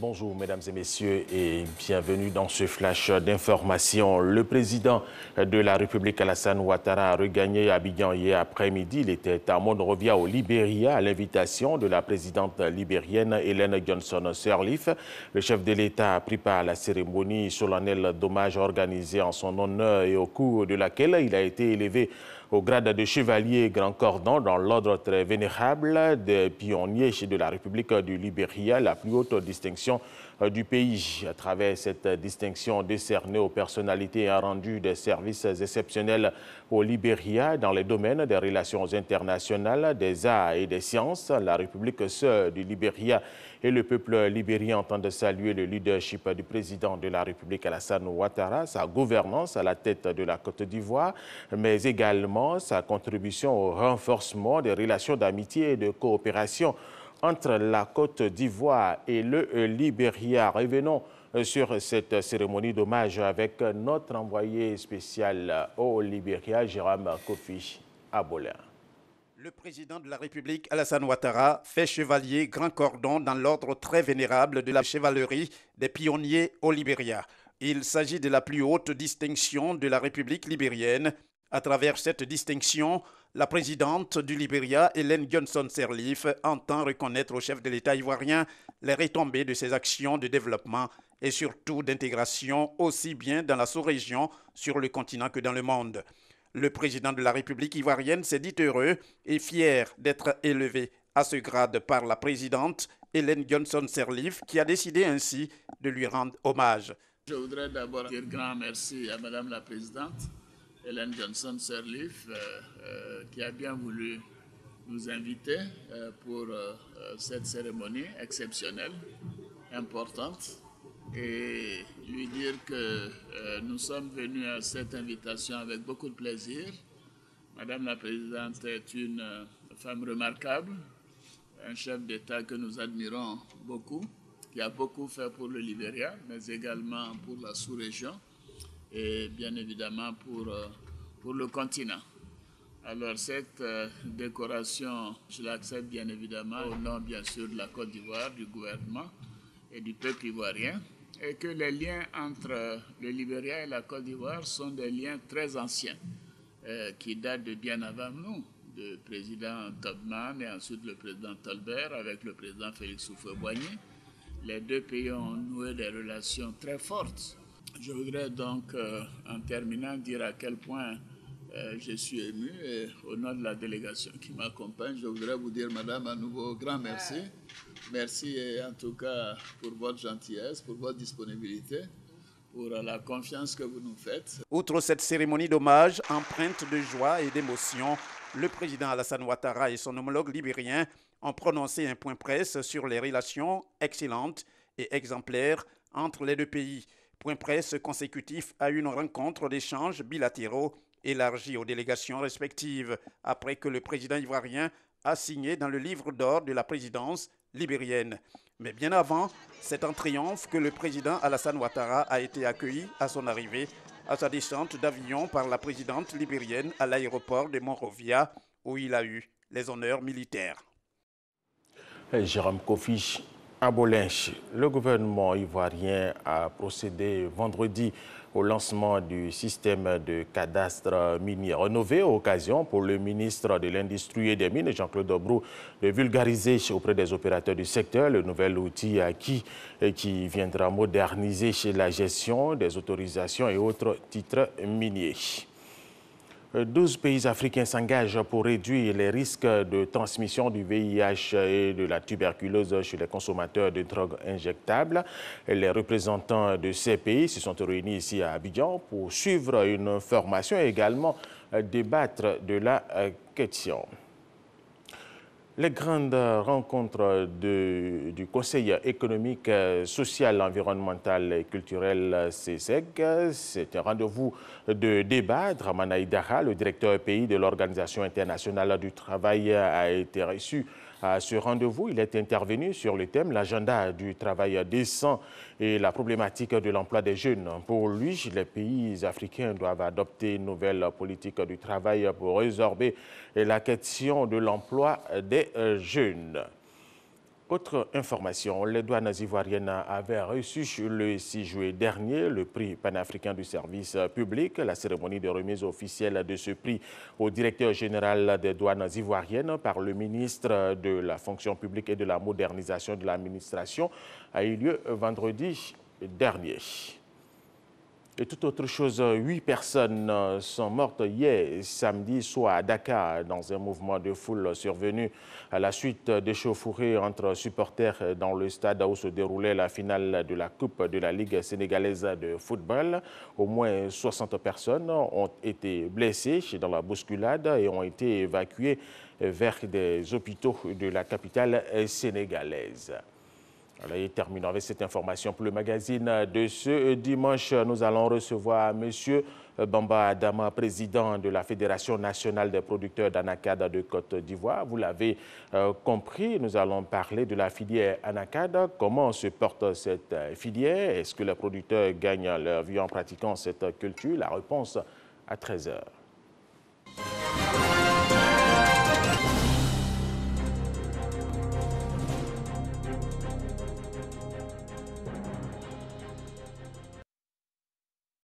Bonjour mesdames et messieurs et bienvenue dans ce flash d'information. Le président de la République Alassane Ouattara a regagné Abidjan hier après-midi. Il était à Monrovia au Libéria à l'invitation de la présidente libérienne Ellen Johnson Sirleaf. Le chef de l'État a pris part à la cérémonie solennelle d'hommage organisée en son honneur et au cours de laquelle il a été élevé au grade de chevalier grand cordon dans l'ordre très vénérable des pionniers de la République du Libéria, la plus haute distinction du pays. À travers cette distinction décernée aux personnalités ayant rendu des services exceptionnels au Libéria dans les domaines des relations internationales, des arts et des sciences, la République sœur du Libéria et le peuple libérien entendent saluer le leadership du président de la République Alassane Ouattara, sa gouvernance à la tête de la Côte d'Ivoire, mais également sa contribution au renforcement des relations d'amitié et de coopération entre la Côte d'Ivoire et le Libéria. Revenons sur cette cérémonie d'hommage avec notre envoyé spécial au Libéria, Jérôme Kofi Abolin. Le président de la République, Alassane Ouattara, fait chevalier grand cordon dans l'ordre très vénérable de la chevalerie des pionniers au Libéria. Il s'agit de la plus haute distinction de la République libérienne. À travers cette distinction, la présidente du Libéria, Ellen Johnson Sirleaf, entend reconnaître au chef de l'État ivoirien les retombées de ses actions de développement et surtout d'intégration aussi bien dans la sous-région, sur le continent que dans le monde. Le président de la République ivoirienne s'est dit heureux et fier d'être élevé à ce grade par la présidente Ellen Johnson Sirleaf, qui a décidé ainsi de lui rendre hommage. Je voudrais d'abord dire grand merci à Madame la Présidente Ellen Johnson Sirleaf qui a bien voulu nous inviter pour cette cérémonie exceptionnelle, importante, et lui dire que nous sommes venus à cette invitation avec beaucoup de plaisir. Madame la Présidente est une femme remarquable, un chef d'État que nous admirons beaucoup, qui a beaucoup fait pour le Libéria, mais également pour la sous-région et bien évidemment pour le continent. Alors cette décoration, je l'accepte bien évidemment au nom bien sûr de la Côte d'Ivoire, du gouvernement et du peuple ivoirien, et que les liens entre le Libéria et la Côte d'Ivoire sont des liens très anciens, qui datent de bien avant nous, le président Tubman et ensuite le président Tolbert avec le président Félix Houphouët-Boigny. Les deux pays ont noué des relations très fortes. Je voudrais donc, en terminant, dire à quel point je suis ému et au nom de la délégation qui m'accompagne, je voudrais vous dire, madame, à nouveau, grand merci. Merci et en tout cas pour votre gentillesse, pour votre disponibilité, pour la confiance que vous nous faites. Outre cette cérémonie d'hommage empreinte de joie et d'émotion, le président Alassane Ouattara et son homologue libérien ont prononcé un point presse sur les relations excellentes et exemplaires entre les deux pays. Point presse consécutif à une rencontre d'échanges bilatéraux élargie aux délégations respectives, après que le président ivoirien a signé dans le livre d'or de la présidence libérienne. Mais bien avant, c'est en triomphe que le président Alassane Ouattara a été accueilli à son arrivée, à sa descente d'avion par la présidente libérienne à l'aéroport de Monrovia, où il a eu les honneurs militaires. Jérôme Kofi Abolin, le gouvernement ivoirien a procédé vendredi au lancement du système de cadastre minier rénové, occasion pour le ministre de l'Industrie et des Mines, Jean-Claude Brou, de vulgariser auprès des opérateurs du secteur le nouvel outil acquis qui viendra moderniser la gestion des autorisations et autres titres miniers. 12 pays africains s'engagent pour réduire les risques de transmission du VIH et de la tuberculose chez les consommateurs de drogues injectables. Les représentants de ces pays se sont réunis ici à Abidjan pour suivre une formation et également débattre de la question. Les grandes rencontres du Conseil économique, social, environnemental et culturel CESEC, c'est un rendez-vous de débat. Dramane Aïdara, le directeur pays de l'Organisation internationale du travail, a été reçu à ce rendez-vous. Il est intervenu sur le thème l'agenda du travail décent et la problématique de l'emploi des jeunes. Pour lui, les pays africains doivent adopter une nouvelle politique du travail pour résorber la question de l'emploi des jeunes. Autre information, les douanes ivoiriennes avaient reçu le 6 juillet dernier le prix panafricain du service public. La cérémonie de remise officielle de ce prix au directeur général des douanes ivoiriennes par le ministre de la fonction publique et de la modernisation de l'administration a eu lieu vendredi dernier. Et toute autre chose, 8 personnes sont mortes hier samedi soir à Dakar dans un mouvement de foule survenu à la suite d'échauffourées entre supporters dans le stade où se déroulait la finale de la Coupe de la Ligue sénégalaise de football. Au moins 60 personnes ont été blessées dans la bousculade et ont été évacuées vers des hôpitaux de la capitale sénégalaise. Voilà, et terminons avec cette information pour le magazine de ce dimanche. Nous allons recevoir M. Bamba Adama, président de la Fédération nationale des producteurs d'anacarde de Côte d'Ivoire. Vous l'avez compris, nous allons parler de la filière anacarde. Comment se porte cette filière? Est-ce que les producteurs gagnent leur vie en pratiquant cette culture? La réponse à 13 h.